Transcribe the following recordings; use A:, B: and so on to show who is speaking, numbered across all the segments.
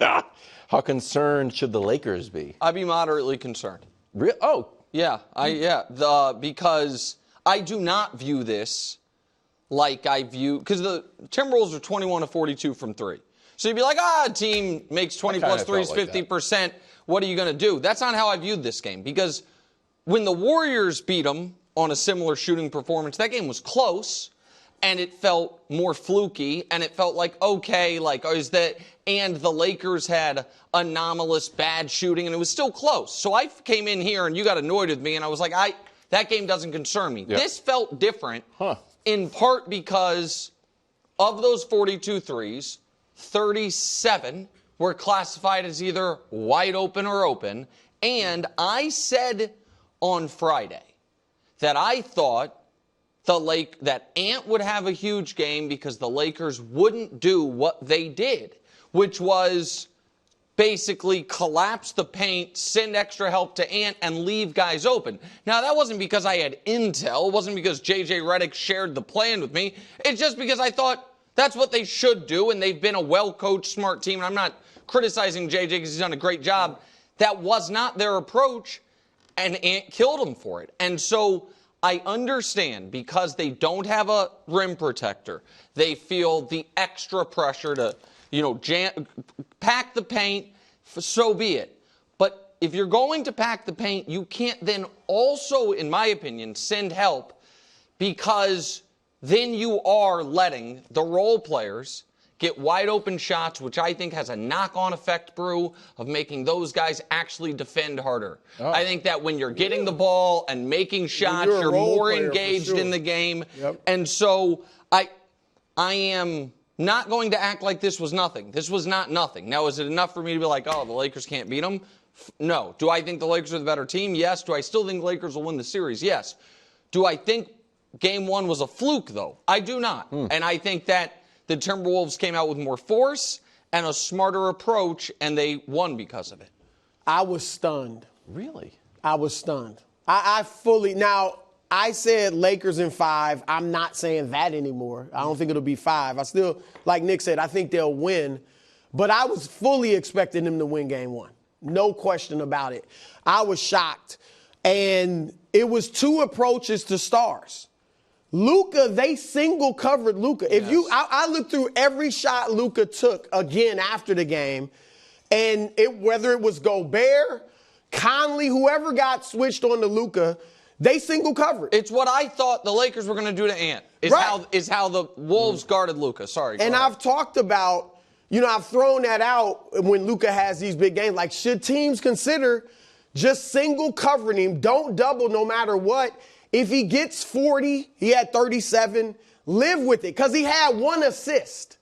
A: How concerned should the Lakers be?
B: I'd be moderately concerned.
A: Oh.
B: Yeah, because I do not view this like I view, because the Timberwolves are 21 of 42 from three. So you'd be like, a team makes 20 plus threes, 50%. What are you going to do? That's not how I viewed this game, because when the Warriors beat them on a similar shooting performance, that game was close, and it felt more fluky, and it felt like, okay, like, is that, and the Lakers had anomalous bad shooting, and it was still close. So I came in here, and you got annoyed with me, and I was like, that game doesn't concern me. Yep. This felt different, in part because of those 42 threes, 37 were classified as either wide open or open, and I said on Friday that I thought that Ant would have a huge game because the Lakers wouldn't do what they did, which was basically collapse the paint, send extra help to Ant, and leave guys open. Now, that wasn't because I had intel. It wasn't because J.J. Redick shared the plan with me. It's just because I thought that's what they should do, and they've been a well-coached, smart team. And I'm not criticizing J.J. because he's done a great job. That was not their approach, and Ant killed him for it. And so I understand, because they don't have a rim protector, they feel the extra pressure to, pack the paint, so be it. But if you're going to pack the paint, you can't then also, in my opinion, send help, because then you are letting the role players get wide open shots, which I think has a knock-on effect, Brew, of making those guys actually defend harder. Oh. I think that when you're getting the ball and making shots, you're more engaged in the game. Yep. And so I am not going to act like this was nothing. This was not nothing. Now, is it enough for me to be like, the Lakers can't beat them? No. Do I think the Lakers are the better team? Yes. Do I still think the Lakers will win the series? Yes. Do I think Game 1 was a fluke, though? I do not. And I think that the Timberwolves came out with more force and a smarter approach, and they won because of it.
C: I was stunned.
A: Really?
C: I was stunned. I fully – now, I said Lakers in 5. I'm not saying that anymore. I don't think it'll be 5. I still, like Nick said, I think they'll win. But I was fully expecting them to win Game 1. No question about it. I was shocked. And it was 2 approaches to stars. Luka, they single covered Luka. If I looked through every shot Luka took again after the game, and whether it was Gobert, Conley, whoever got switched on to Luka, they single covered.
B: It's what I thought the Lakers were going to do to Ant. Is how the Wolves guarded Luka. Sorry.
C: And I've talked about, I've thrown that out when Luka has these big games. Like, should teams consider just single covering him? Don't double no matter what. If he gets 40, he had 37, live with it, because he had 1 assist.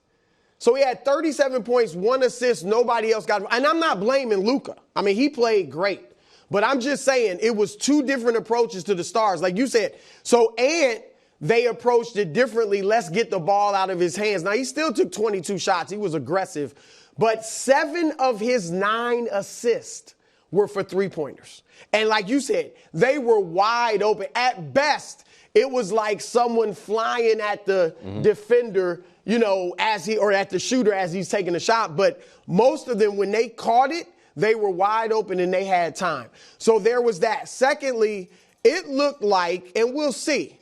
C: So he had 37 points, 1 assist, nobody else got him. And I'm not blaming Luka. I mean, he played great. But I'm just saying it was 2 different approaches to the stars. Like you said, so Ant, they approached it differently. Let's get the ball out of his hands. Now, he still took 22 shots. He was aggressive. But 7 of his 9 assists were for three-pointers. And like you said, they were wide open. At best, it was like someone flying at the defender, or at the shooter as he's taking a shot. But most of them, when they caught it, they were wide open and they had time. So there was that. Secondly, it looked like, and we'll see,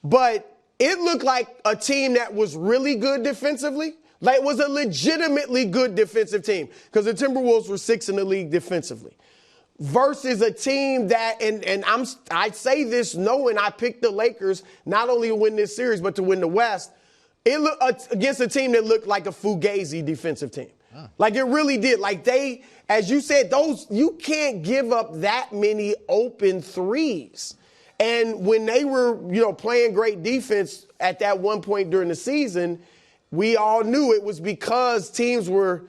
C: but it looked like a team that was really good defensively. Like, it was a legitimately good defensive team, because the Timberwolves were 6th in the league defensively, versus a team that, and I say this knowing I picked the Lakers not only to win this series but to win the West. It looked against a team that looked like a Fugazi defensive team. Like, it really did. Like, they, as you said, you can't give up that many open threes. And when they were, playing great defense at that one point during the season, we all knew it was because teams were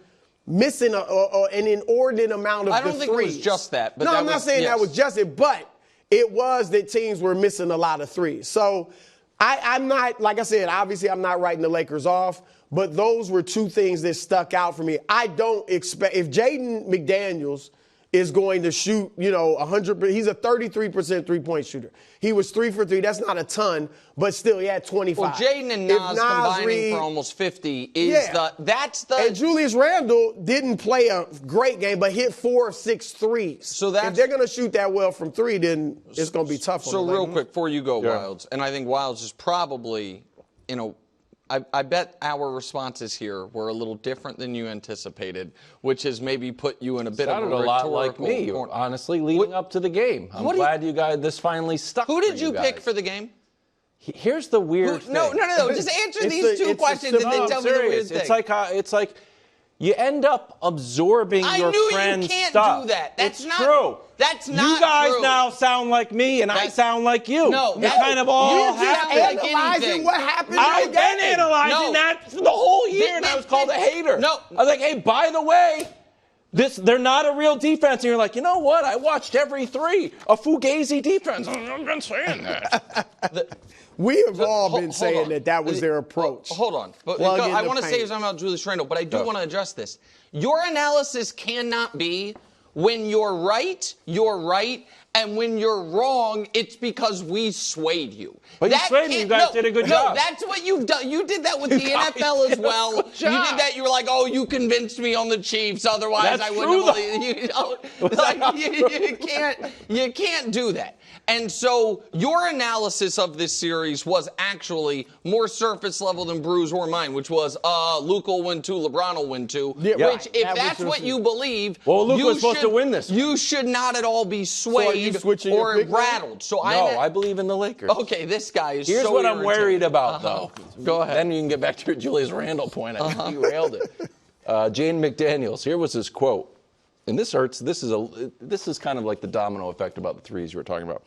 C: missing an inordinate amount of the threes. I don't think it was
B: just that. But
C: no, I'm not saying that was just it, but it was that teams were missing a lot of threes. So I'm not, like I said, obviously I'm not writing the Lakers off, but those were 2 things that stuck out for me. I don't expect, if Jaden McDaniels is going to shoot, 100. He's a 33% three-point shooter. He was 3 for 3. That's not a ton, but still, he had 25.
B: Well, Jaden and Nas combining for almost 50 is
C: And Julius Randle didn't play a great game, but hit 4 of 6 threes.
B: So
C: if they're going to shoot that well from 3, then it's going to be tough.
B: So real quick, before you go, Wilds, and I think Wilds is probably, I bet our responses here were a little different than you anticipated, which has maybe put you in a bit of a rhetorical
A: lot like me,
B: corner.
A: honestly, leading up to the game. I'm glad you guys, this finally stuck.
B: Who did you pick for the game?
A: Here's the weird thing.
B: No. Just answer these two questions and then tell me the weird thing.
A: It's like you end up absorbing your friend's stuff.
B: You can't do that. That's not
A: true.
B: That's not
A: You guys
B: true.
A: now sound like me, and I sound like you.
B: No,
A: it kind of all happened.
C: Analyzing what happened.
A: I've been analyzing that for the whole year, and I was called a hater.
B: No.
A: I was like, hey, by the way, they're not a real defense. And you're like, you know what? I watched every 3. A Fugazi defense. I've been saying that.
C: We have all been saying that was their approach.
B: Hold on. But I want to say something about Julius Randle, but I do want to address this. Your analysis cannot be when you're right, and when you're wrong, it's because we swayed you.
A: But you swayed me. You guys did a good job.
B: No, that's what you've done. You did that with the NFL as well. You did that. You were like, oh, you convinced me on the Chiefs. Otherwise, I wouldn't believe you. You can't do that. And so your analysis of this series was actually more surface level than Bruce or mine, which was Luka will win 2, LeBron will win 2.
C: Yeah,
B: which, if that's what you believe,
A: Luka was supposed to win this.
B: You should not at all be swayed or rattled. So
A: I believe in the Lakers.
B: Okay, this guy is
A: Here's
B: so
A: what I'm worried about, though.
B: Go ahead.
A: Then you can get back to your Julius Randle point. I derailed it. Jane McDaniels, here was his quote. And this hurts. This is kind of like the domino effect about the threes you were talking about.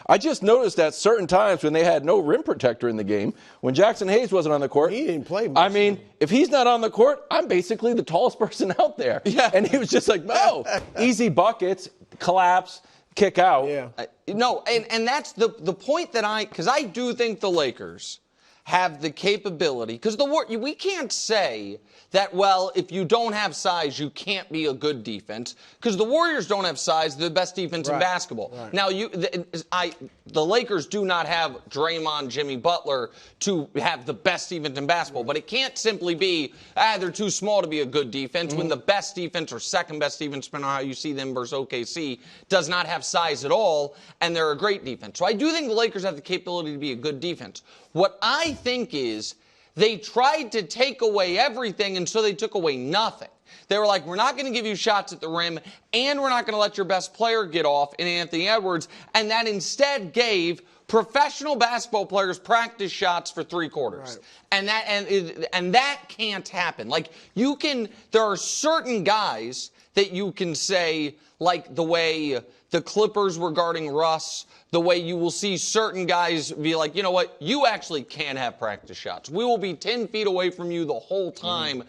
A: I just noticed at certain times when they had no rim protector in the game, when Jackson Hayes wasn't on the court.
C: He didn't play much.
A: I mean, if he's not on the court, I'm basically the tallest person out there.
B: Yeah.
A: And he was just like, no, easy buckets, collapse, kick out.
C: Yeah.
B: And that's the point that because I do think the Lakers have the capability, because we can't say that, well, if you don't have size, you can't be a good defense, because the Warriors don't have size. They're the best defense in basketball. Right. Now, the Lakers do not have Draymond, Jimmy Butler to have the best defense in basketball, but it can't simply be, they're too small to be a good defense, when the best defense or second best defense, depending on how you see them versus OKC, does not have size at all, and they're a great defense. So I do think the Lakers have the capability to be a good defense. What I think is they tried to take away everything, and so they took away nothing. They were like, we're not going to give you shots at the rim, and we're not going to let your best player get off in Anthony Edwards, and that instead gave professional basketball players practice shots for 3 quarters. Right. And that can't happen. Like, there are certain guys that you can say, like the way the Clippers were guarding Russ, the way you will see certain guys be like, you know what, you actually can have practice shots. We will be 10 feet away from you the whole time.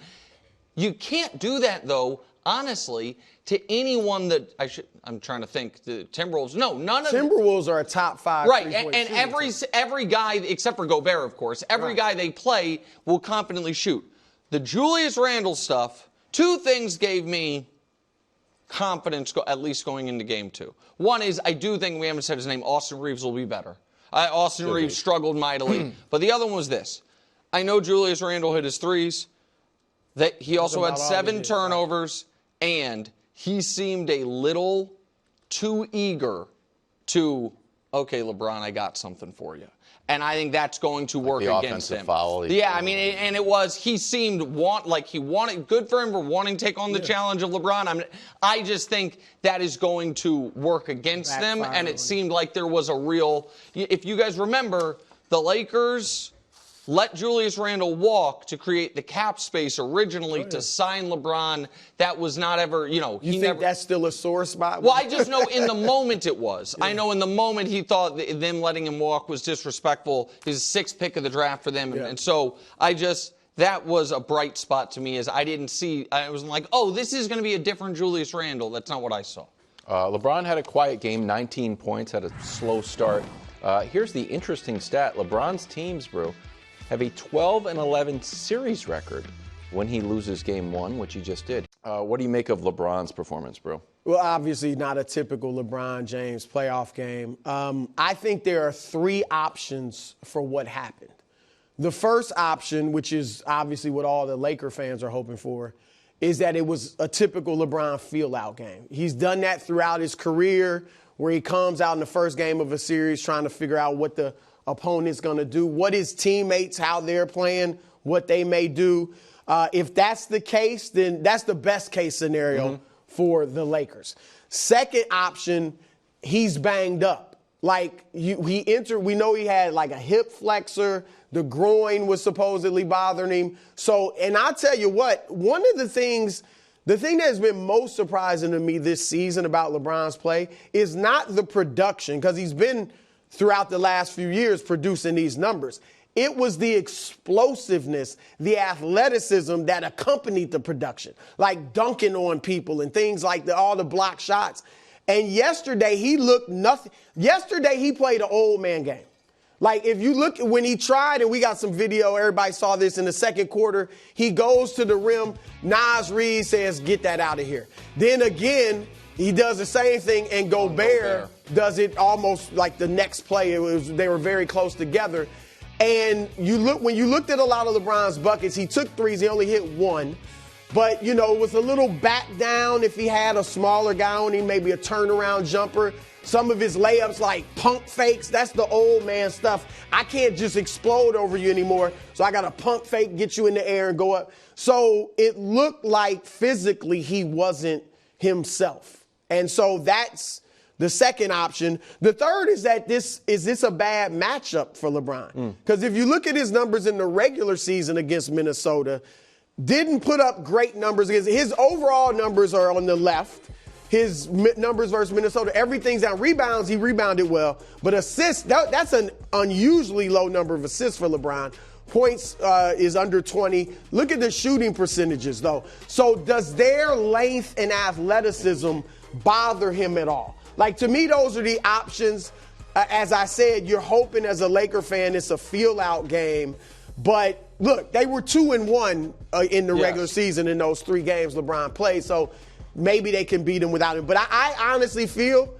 B: You can't do that, though, honestly, to anyone that I'm trying to think. The Timberwolves, no, none of
C: Timberwolves are a top 5.
B: Right, and every guy, except for Gobert, of course, every guy they play will confidently shoot. The Julius Randle stuff, 2 things gave me confidence, at least going into game 2. One is, I do think, we haven't said his name, Austin Reeves will be better. Austin Reeves struggled mightily. But the other one was this. I know Julius Randle hit his threes. That he also had 7 turnovers, and he seemed a little too eager to, okay, LeBron, I got something for you. And I think that's going to work against him.
A: Foul.
B: Yeah, I mean, and it was, he seemed good for him for wanting to take on the challenge of LeBron. I just think that is going to work against them, and it seemed like there was a real, if you guys remember, the Lakers let Julius Randle walk to create the cap space originally to sign LeBron. That was not ever,
C: You think that's still a sore spot?
B: Well, I just know in the moment it was. Yeah. I know in the moment he thought them letting him walk was disrespectful. He's a 6th pick of the draft for them. And so that was a bright spot to me, as I wasn't like, oh, this is going to be a different Julius Randle. That's not what I saw.
A: LeBron had a quiet game, 19 points, had a slow start. Here's the interesting stat. LeBron's teams, bro, have a 12-11 series record when he loses game one, which he just did. What do you make of LeBron's performance, bro?
C: Well, obviously not a typical LeBron James playoff game. I think there are three options for what happened. The first option, which is obviously what all the Laker fans are hoping for, is that it was a typical LeBron feel-out game. He's done that throughout his career, where he comes out in the first game of a series trying to figure out what the opponent's going to do, what his teammates, how they're playing, what they may do. If that's the case, then that's the best case scenario for the Lakers. Second option, he's banged up. Like we know he had like a hip flexor. The groin was supposedly bothering him. So, and I'll tell you what, one of the thing that has been most surprising to me this season about LeBron's play is not the production, because he's been throughout the last few years producing these numbers. It was the explosiveness, the athleticism that accompanied the production, like dunking on people and things like all the block shots. And yesterday, he looked nothing. Yesterday, he played an old man game. Like, if you look at when he tried, and we got some video, everybody saw this in the second quarter, he goes to the rim. Nas Reed says, get that out of here. Then again, he does the same thing, and Gobert does it almost like the next play. They were very close together. And when you looked at a lot of LeBron's buckets, he took threes, he only hit one. But, it was a little back down if he had a smaller guy on him, maybe a turnaround jumper. Some of his layups like pump fakes, that's the old man stuff. I can't just explode over you anymore, so I got to pump fake, get you in the air and go up. So it looked like physically he wasn't himself. And so that's the second option. The third is that is this a bad matchup for LeBron? Because if you look at his numbers in the regular season against Minnesota, didn't put up great numbers. His overall numbers are on the left. His numbers versus Minnesota, everything's down. Rebounds, he rebounded well. But assists, that's an unusually low number of assists for LeBron. Points is under 20. Look at the shooting percentages, though. So does their length and athleticism bother him at all? Like, to me, those are the options. As I said, you're hoping as a Laker fan it's a feel-out game. But, look, they were 2-1 in the regular season in those 3 games LeBron played. So maybe they can beat him without him. But I honestly feel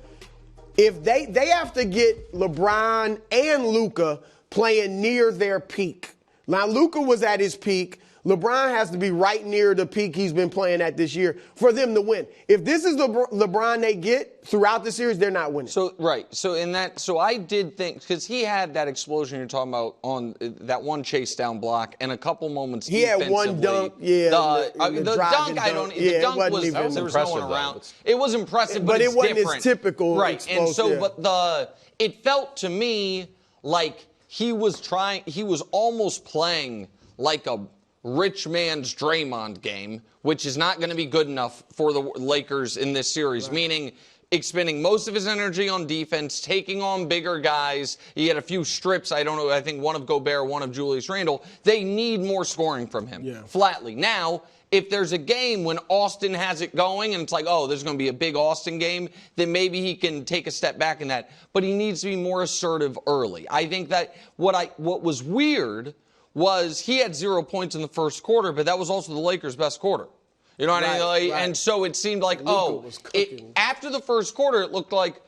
C: if they have to get LeBron and Luka playing near their peak. Now, Luka was at his peak. LeBron has to be right near the peak he's been playing at this year for them to win. If this is the LeBron they get throughout the series, they're not winning.
B: So I did think, because he had that explosion you're talking about on that one chase down block and a couple moments
C: he had one dunk, the
B: dunk, I don't. The dunk was there was no one around. It was impressive, but
C: it wasn't
B: different.
C: His typical.
B: Right, and so it felt to me like he was almost playing like a rich man's Draymond game, which is not going to be good enough for the Lakers in this series, meaning expending most of his energy on defense, taking on bigger guys. He had a few strips, I think one of Gobert, one of Julius Randle. They need more scoring from him, flatly. Now, if there's a game when Austin has it going and it's like, oh, there's going to be a big Austin game, then maybe he can take a step back in that. But he needs to be more assertive early. I think that what was weird was he had 0 points in the first quarter, but that was also the Lakers' best quarter. You know what I mean? And so it seemed like, after the first quarter, it looked like,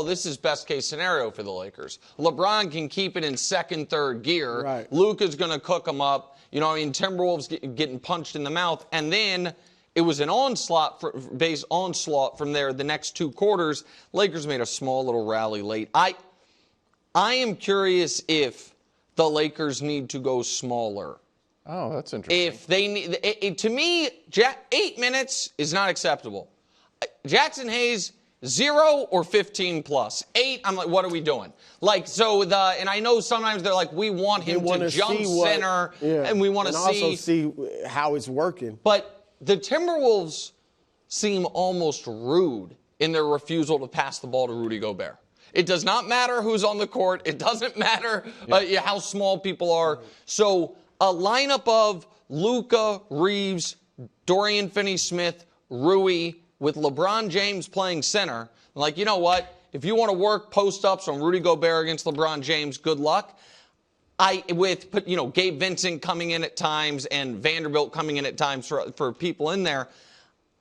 B: this is best case scenario for the Lakers. LeBron can keep it in second, third gear.
C: Right.
B: Luka's going to cook them up. Timberwolves getting punched in the mouth. And then it was an onslaught from there the next 2 quarters. Lakers made a small little rally late. I am curious if the Lakers need to go smaller.
A: Oh, that's interesting.
B: If they need, to me, 8 minutes is not acceptable. Jackson Hayes, 0 or 15 plus. 8, I'm like, what are we doing? And I know sometimes they're like, we want him to jump center, and we want to
C: also see how it's working.
B: But the Timberwolves seem almost rude in their refusal to pass the ball to Rudy Gobert. It does not matter who's on the court. It doesn't matter how small people are. So a lineup of Luka, Reeves, Dorian Finney-Smith, Rui, with LeBron James playing center. Like, you know what? If you want to work post-ups on Rudy Gobert against LeBron James, good luck. with Gabe Vincent coming in at times and Vanderbilt coming in at times for people in there,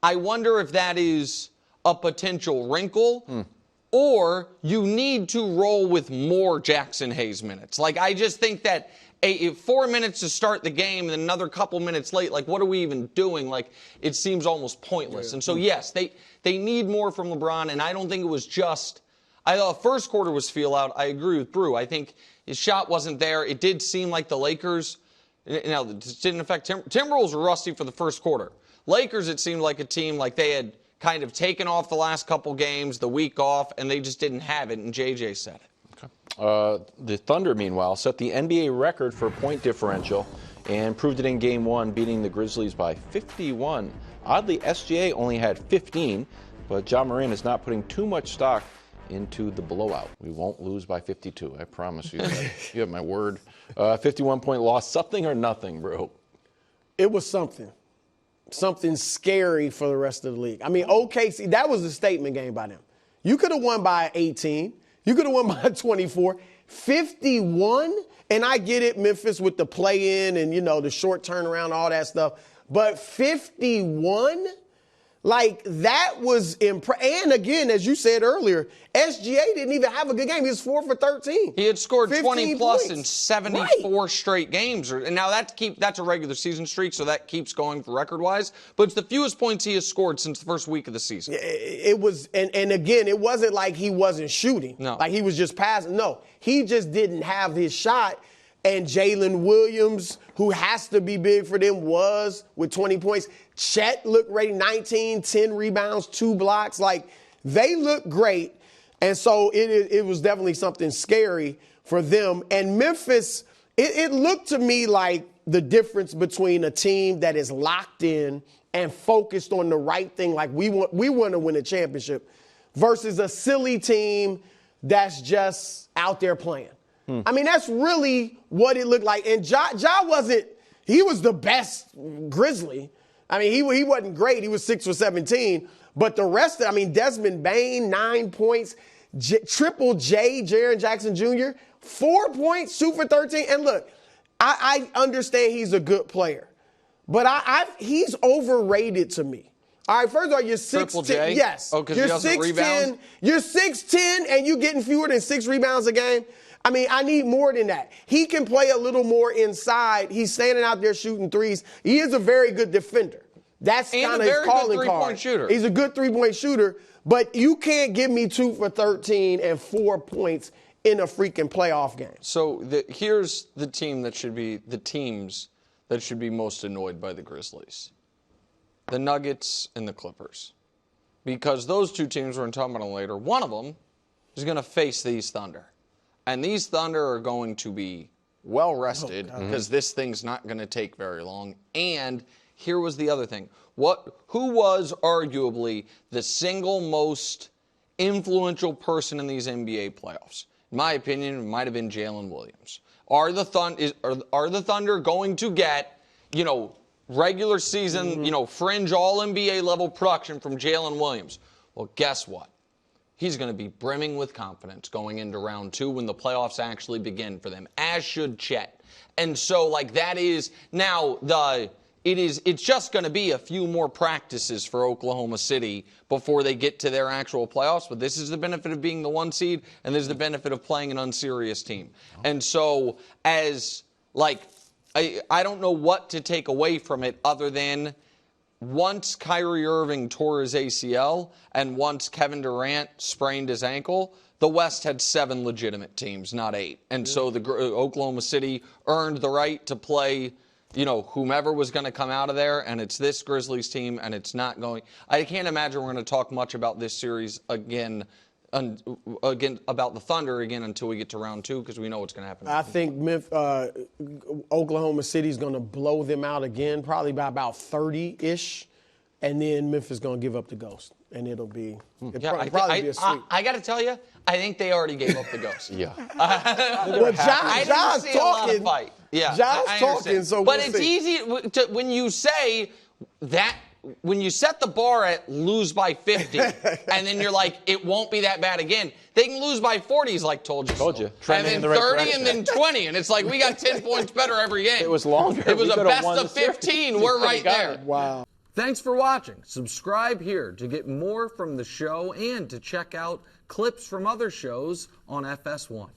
B: I wonder if that is a potential wrinkle. Or you need to roll with more Jackson Hayes minutes. Like, I just think that 4 minutes to start the game and then another couple minutes late, like, what are we even doing? Like, it seems almost pointless. And so, yes, they need more from LeBron, and I don't think it was just – I thought first quarter was feel-out. I agree with Brew. I think his shot wasn't there. It did seem like the Lakers – now, this didn't affect – Timberwolves were rusty for the first quarter. Lakers, it seemed like a team like they had – kind of taken off the last couple games, the week off, and they just didn't have it, and JJ said it.
A: Okay. The Thunder, meanwhile, set the NBA record for point differential and proved it in Game 1, beating the Grizzlies by 51. Oddly, SGA only had 15, but John Moran is not putting too much stock into the blowout. We won't lose by 52, I promise you. You have my word. 51-point loss, something or nothing, bro.
C: It was something. Something scary for the rest of the league. I mean, OKC, that was a statement game by them. You could have won by 18. You could have won by 24. 51, and I get it, Memphis with the play-in and, the short turnaround, all that stuff. But 51? Like, that was and again, as you said earlier, SGA didn't even have a good game. He was 4 for 13.
B: He had scored 20 plus
C: points.
B: in 74 straight games. And now that's a regular season streak, so that keeps going for record-wise. But it's the fewest points he has scored since the first week of the season.
C: It was, and again, it wasn't like he wasn't shooting.
B: No.
C: Like he was just passing. No, he just didn't have his shot. And Jalen Williams, who has to be big for them, was with 20 points. Chet looked ready, 19, 10 rebounds, 2 blocks. Like, they looked great. And so it was definitely something scary for them. And Memphis, it looked to me like the difference between a team that is locked in and focused on the right thing, like we want to win a championship, versus a silly team that's just out there playing. I mean, that's really what it looked like. And Ja wasn't – he was the best Grizzly. I mean, he wasn't great. He was 6 for 17. But the rest of – Desmond Bane, 9 points. Triple J, Jaren Jackson Jr., 4 points, 2 for 13. And look, I understand he's a good player. But he's overrated to me. All right, first of all, you're 6'10". Yes.
B: Oh, because he doesn't rebound?
C: You're 6'10", and you're getting fewer than 6 rebounds a game. I mean, I need more than that. He can play a little more inside. He's standing out there shooting threes. He is a very good defender. That's kind of his calling card.
B: Three-point shooter.
C: He's a good three-point shooter, but you can't give me 2 for 13 and 4 points in a freaking playoff game.
B: So here's the teams that should be most annoyed by the Grizzlies. The Nuggets and the Clippers. Because those two teams, we're going to talk about them later, one of them is going to face these Thunder. And these Thunder are going to be well rested because this thing's not going to take very long. And here was the other thing. Who was arguably the single most influential person in these NBA playoffs? In my opinion, it might have been Jalen Williams. Are the Thunder going to get, regular season, fringe all-NBA level production from Jalen Williams? Well, guess what? He's going to be brimming with confidence going into round 2 when the playoffs actually begin for them, as should Chet. And so, that is now it's just going to be a few more practices for Oklahoma City before they get to their actual playoffs. But this is the benefit of being the 1 seed, and this is the benefit of playing an unserious team. And so, I don't know what to take away from it other than once Kyrie Irving tore his ACL and once Kevin Durant sprained his ankle, the West had 7 legitimate teams, not 8. And so the Oklahoma City earned the right to play, whomever was going to come out of there, and it's this Grizzlies team, and it's not going. I can't imagine we're going to talk much about this series again about the Thunder again until we get to round 2 because we know what's going to happen.
C: I think Oklahoma City's going to blow them out again, probably by about 30-ish, and then Memphis is going to give up the ghost, and it'll be probably be a sweep.
B: I got to tell you, I think they already gave up the ghost.
A: Yeah.
C: Well, John's talking.
B: Yeah,
C: John's talking, so
B: but
C: we'll
B: it's
C: see.
B: easy when you say that when you set the bar at lose by 50, and then you're like, it won't be that bad again. They can lose by 40. He's like, told you so.
A: you.
B: And
A: Trending
B: then
A: in the right
B: 30,
A: direction.
B: and then 20, and it's like we got 10 points better every game.
A: It was longer.
B: It was
A: We
B: a
A: could've
B: best
A: won the
B: of
A: series.
B: 15.
A: We
B: We're
A: could've
B: right
A: got
B: there.
A: it.
C: Wow.
B: Thanks for watching. Subscribe here to get more from the show and to check out clips from other shows on FS1.